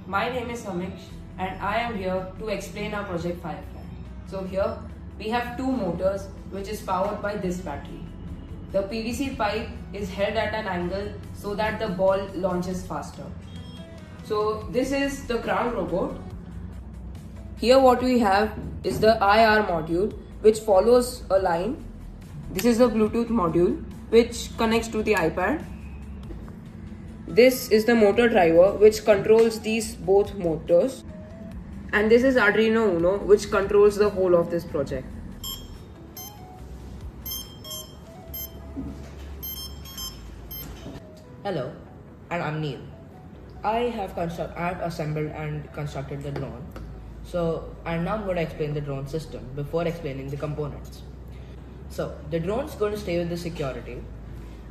My name is Amish and I am here to explain our project Firefly. So here we have two motors which is powered by this battery. The PVC pipe is held at an angle so that the ball launches faster. So this is the ground robot. Here what we have is the IR module which follows a line. This is the Bluetooth module which connects to the iPad. This is the motor driver which controls these both motors. And this is Arduino Uno which controls the whole of this project. Hello, and I'm Neil. I have assembled and constructed the drone. So, and now I'm going to explain the drone system before explaining the components. So, the drone is going to stay with the security,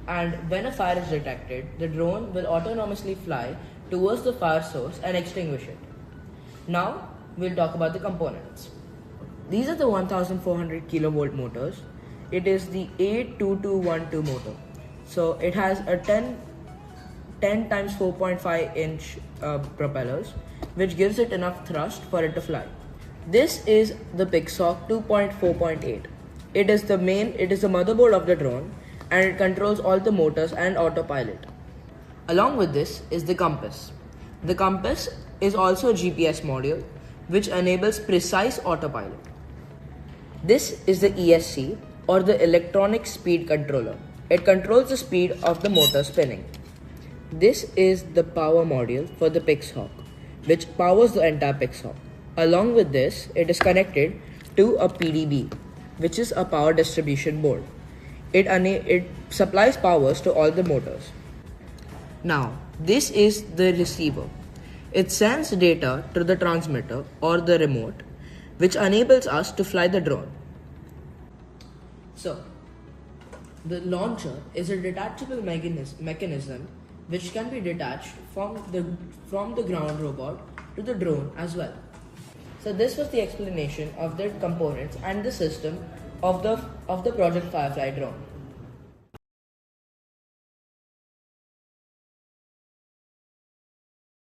and when a fire is detected, the drone will autonomously fly towards the fire source and extinguish it. Now, we'll talk about the components. These are the 1400 kilovolt motors. It is the A2212 motor. So, it has a 10 times 4.5 inch propellers, which gives it enough thrust for it to fly. This is the Pixhawk 2.4.8. It is the motherboard of the drone, and it controls all the motors and autopilot. Along with this is the compass. The compass is also a GPS module, which enables precise autopilot. This is the ESC, or the electronic speed controller. It controls the speed of the motor spinning. This is the power module for the Pixhawk, which powers the entire Pixhawk. Along with this, it is connected to a PDB, which is a power distribution board. It supplies powers to all the motors. Now, this is the receiver. It sends data to the transmitter or the remote, which enables us to fly the drone. So, the launcher is a detachable mechanism which can be detached from the ground robot to the drone as well. So this was the explanation of the components and the system of the Project Firefly drone.